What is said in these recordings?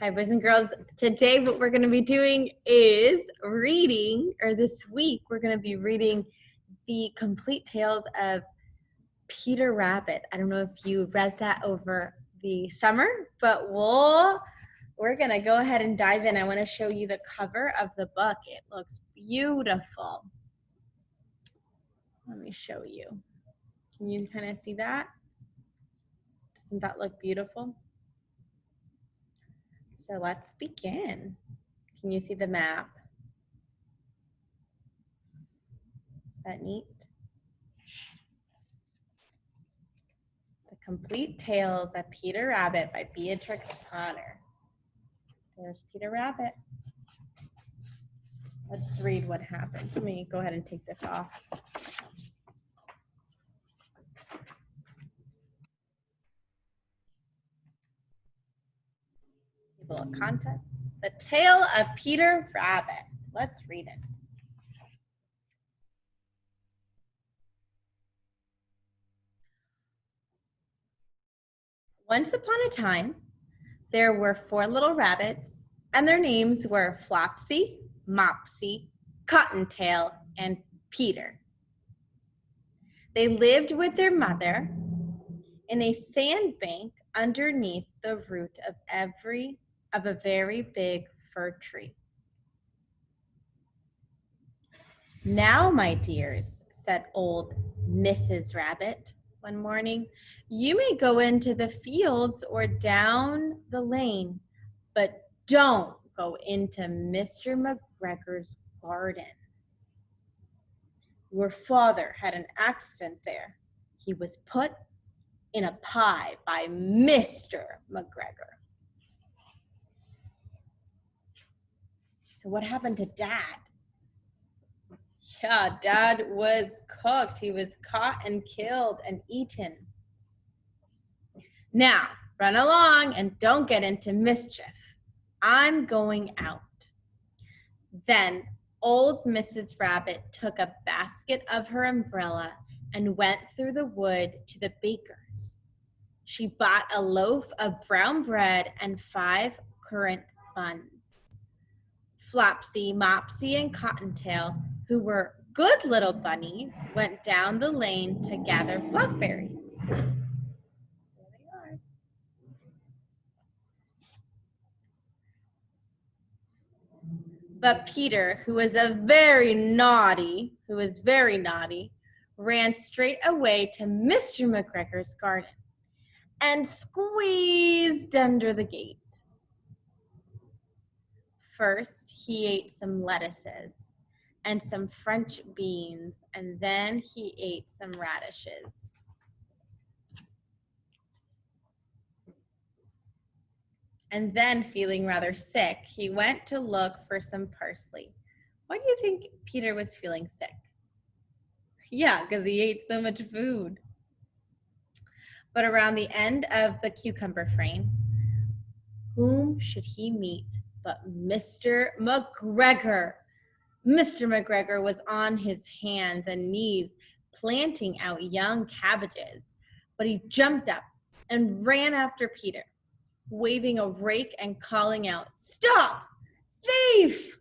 Hi, boys and girls. Today, what we're going to be doing is reading, or this week, we're going to be reading the complete tales of Peter Rabbit. I don't know if you read that over the summer, but we're going to go ahead and dive in. I want to show you the cover of the book. It looks beautiful. Let me show you. Can you kind of see that? Doesn't that look beautiful? So let's begin. Can you see the map? Is that neat? The Complete Tales of Peter Rabbit by Beatrix Potter. There's Peter Rabbit. Let's read what happens. Let me go ahead and take this off. Table of contents. The Tale of Peter Rabbit. Let's read it. Once upon a time, there were 4 little rabbits, and their names were Flopsy, Mopsy, Cottontail, and Peter. They lived with their mother in a sandbank underneath the root of a very big fir tree. "Now, my dears," said old Mrs. Rabbit one morning, "you may go into the fields or down the lane, but don't go into Mr. McGregor's garden. Your father had an accident there. He was put in a pie by Mr. McGregor." So what happened to Dad? Yeah, Dad was cooked. He was caught and killed and eaten. "Now, run along and don't get into mischief. I'm going out." Then old Mrs. Rabbit took a basket of her umbrella and went through the wood to the baker's. She bought a loaf of brown bread and 5 currant buns. Flopsy, Mopsy, and Cottontail, who were good little bunnies, went down the lane to gather blackberries. There they are. But Peter, who was very naughty, ran straight away to Mr. McGregor's garden and squeezed under the gate. First, he ate some lettuces and some French beans, and then he ate some radishes. And then, feeling rather sick, he went to look for some parsley. Why do you think Peter was feeling sick? Yeah, because he ate so much food. But around the end of the cucumber frame, whom should he meet but Mr. McGregor? Mr. McGregor was on his hands and knees planting out young cabbages, but he jumped up and ran after Peter, waving a rake and calling out, "Stop! Thief!"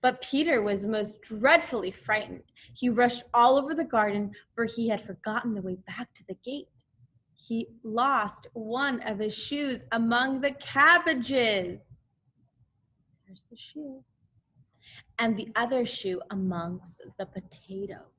But Peter was most dreadfully frightened. He rushed all over the garden, for he had forgotten the way back to the gate. He lost one of his shoes among the cabbages. There's the shoe. And the other shoe amongst the potatoes.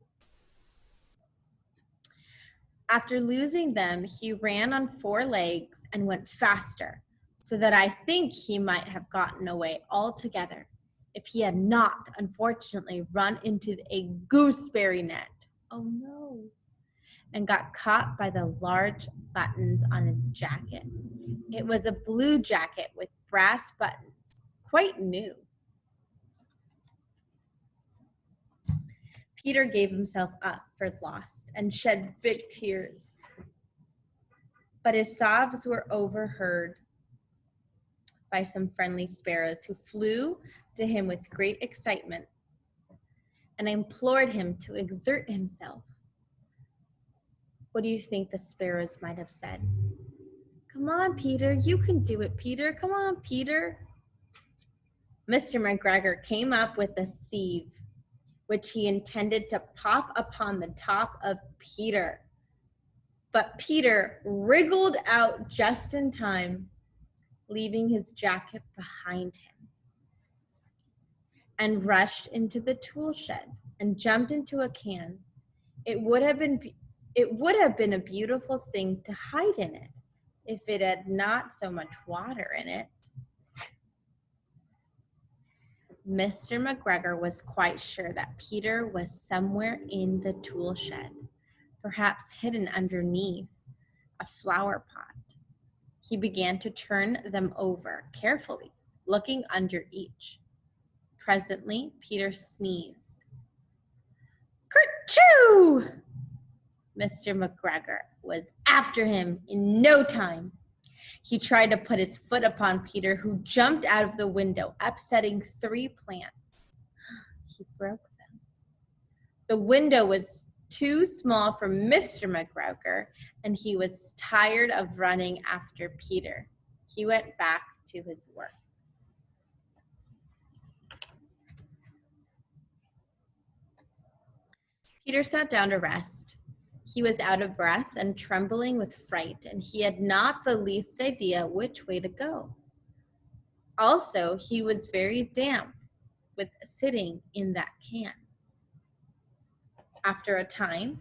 After losing them, he ran on 4 legs and went faster, so that I think he might have gotten away altogether if he had not, unfortunately, run into a gooseberry net. Oh no! And got caught by the large buttons on his jacket. It was a blue jacket with brass buttons, quite new. Peter gave himself up for lost and shed big tears. But his sobs were overheard by some friendly sparrows who flew to him with great excitement and implored him to exert himself. What do you think the sparrows might have said? Come on, Peter. You can do it, Peter. Come on, Peter. Mr. McGregor came up with a sieve, which he intended to pop upon the top of Peter. But Peter wriggled out just in time, leaving his jacket behind him, and rushed into the tool shed and jumped into a can. It would have been a beautiful thing to hide in it if it had not so much water in it. Mr. McGregor was quite sure that Peter was somewhere in the tool shed, perhaps hidden underneath a flower pot. He began to turn them over carefully, looking under each. Presently, Peter sneezed. Kerchoo! Mr. McGregor was after him in no time. He tried to put his foot upon Peter, who jumped out of the window, upsetting 3 plants. He broke them. The window was too small for Mr. McGregor, and he was tired of running after Peter. He went back to his work. Peter sat down to rest. He was out of breath and trembling with fright, and he had not the least idea which way to go. Also, he was very damp with sitting in that can. After a time,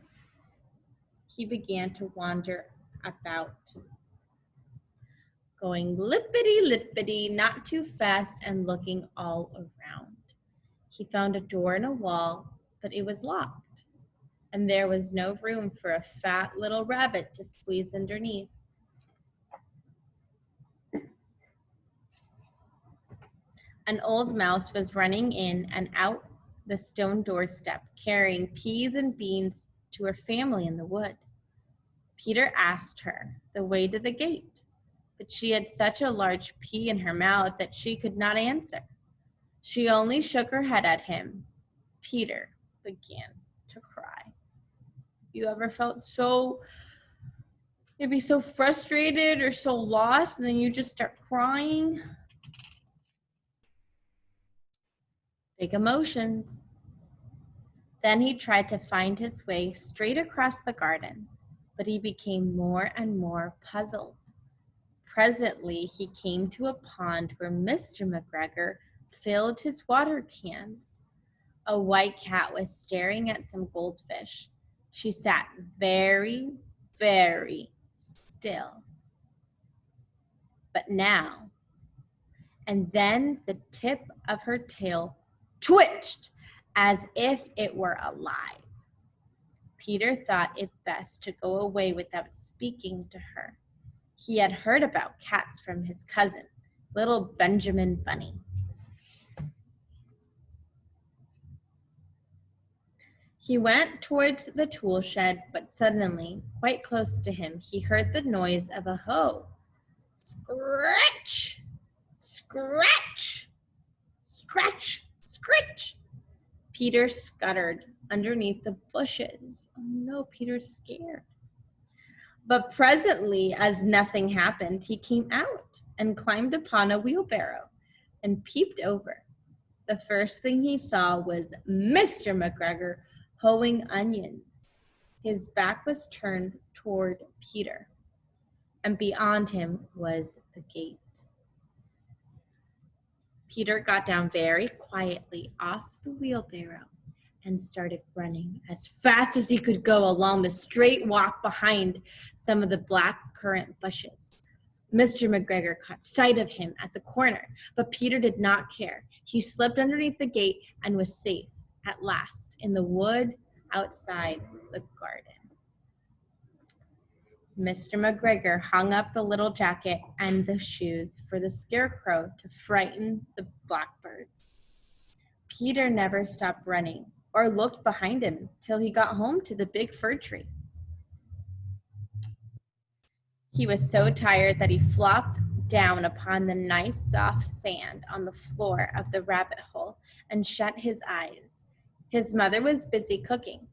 he began to wander about, going lippity-lippity, not too fast, and looking all around. He found a door in a wall, but it was locked, and there was no room for a fat little rabbit to squeeze underneath. An old mouse was running in and out the stone doorstep, carrying peas and beans to her family in the wood. Peter asked her the way to the gate, but she had such a large pea in her mouth that she could not answer. She only shook her head at him. Peter began to cry. You ever felt maybe so frustrated or so lost, and then you just start crying? Big emotions. Then he tried to find his way straight across the garden, but he became more and more puzzled. Presently, he came to a pond where Mr. McGregor filled his water cans. A white cat was staring at some goldfish. She sat very, very still. But now, and then the tip of her tail twitched as if it were alive. Peter thought it best to go away without speaking to her. He had heard about cats from his cousin, little Benjamin Bunny. He went towards the tool shed, but suddenly, quite close to him, he heard the noise of a hoe. Scratch! Scratch! Scratch! Scratch! Peter scuttered underneath the bushes. Oh no, Peter's scared. But presently, as nothing happened, he came out and climbed upon a wheelbarrow and peeped over. The first thing he saw was Mr. McGregor hoeing onions. His back was turned toward Peter, and beyond him was the gate. Peter got down very quietly off the wheelbarrow and started running as fast as he could go along the straight walk behind some of the black currant bushes. Mr. McGregor caught sight of him at the corner, but Peter did not care. He slipped underneath the gate and was safe at last in the wood outside the garden. Mr. McGregor hung up the little jacket and the shoes for the scarecrow to frighten the blackbirds. Peter never stopped running or looked behind him till he got home to the big fir tree. He was so tired that he flopped down upon the nice soft sand on the floor of the rabbit hole and shut his eyes. His mother was busy cooking.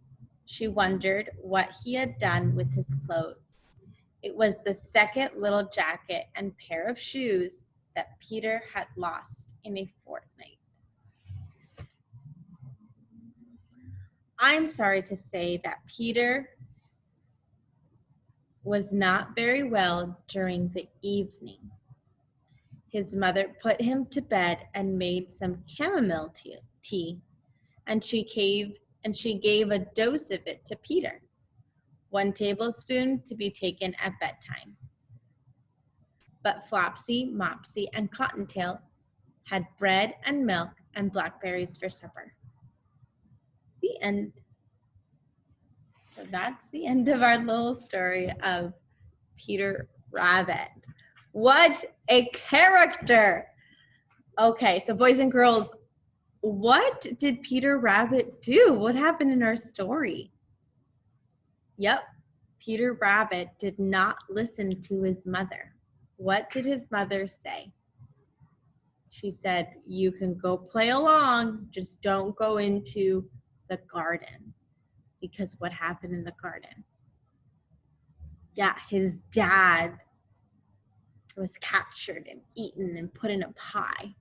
She wondered what he had done with his clothes. It was the second little jacket and pair of shoes that Peter had lost in a fortnight. I'm sorry to say that Peter was not very well during the evening. His mother put him to bed and made some chamomile tea, and she gave a dose of it to Peter, 1 tablespoon to be taken at bedtime. But Flopsy, Mopsy, and Cottontail had bread and milk and blackberries for supper. The end. So that's the end of our little story of Peter Rabbit. What a character! Okay, so boys and girls, what did Peter Rabbit do? What happened in our story? Yep, Peter Rabbit did not listen to his mother. What did his mother say? She said, you can go play along, just don't go into the garden. Because what happened in the garden? Yeah, his dad was captured and eaten and put in a pie.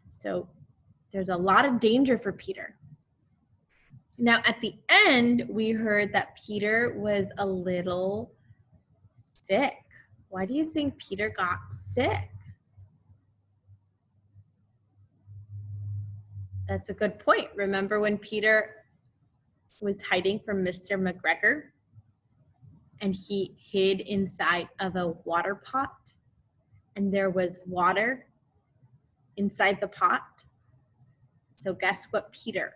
So there's a lot of danger for Peter. Now at the end, we heard that Peter was a little sick. Why do you think Peter got sick? That's a good point. Remember when Peter was hiding from Mr. McGregor and he hid inside of a water pot and there was water inside the pot? So guess what Peter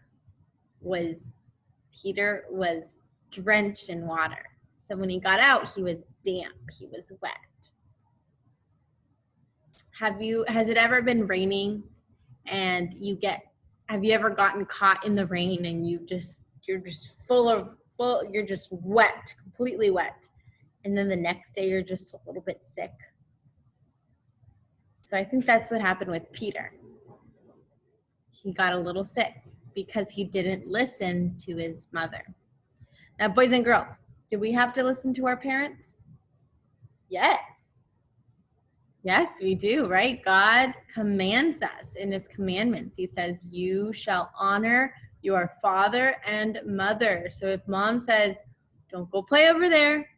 was? Peter was drenched in water. So when he got out, he was damp, he was wet. Has it ever been raining and have you ever gotten caught in the rain and you're just you're just wet, completely wet. And then the next day you're just a little bit sick. So I think that's what happened with Peter. He got a little sick because he didn't listen to his mother. Now, boys and girls, do we have to listen to our parents? Yes. Yes, we do, right? God commands us in his commandments. He says, you shall honor your father and mother. So if mom says, don't go play over there,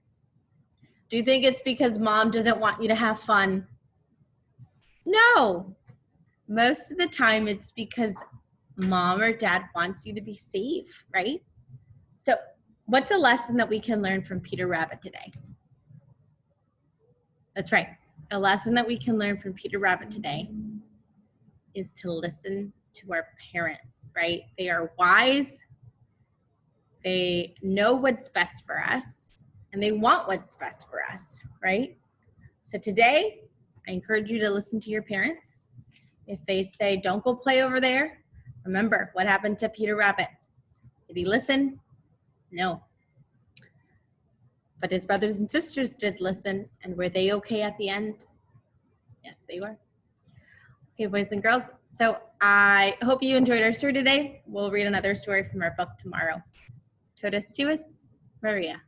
do you think it's because mom doesn't want you to have fun? No. Most of the time it's because mom or dad wants you to be safe, right? So what's a lesson that we can learn from Peter Rabbit today? That's right. A lesson that we can learn from Peter Rabbit today is to listen to our parents, right? They are wise. They know what's best for us, and they want what's best for us, right? So today, I encourage you to listen to your parents. If they say, don't go play over there, remember what happened to Peter Rabbit. Did he listen? No. But his brothers and sisters did listen, and were they okay at the end? Yes, they were. Okay, boys and girls, so I hope you enjoyed our story today. We'll read another story from our book tomorrow. Totus tuus, Maria.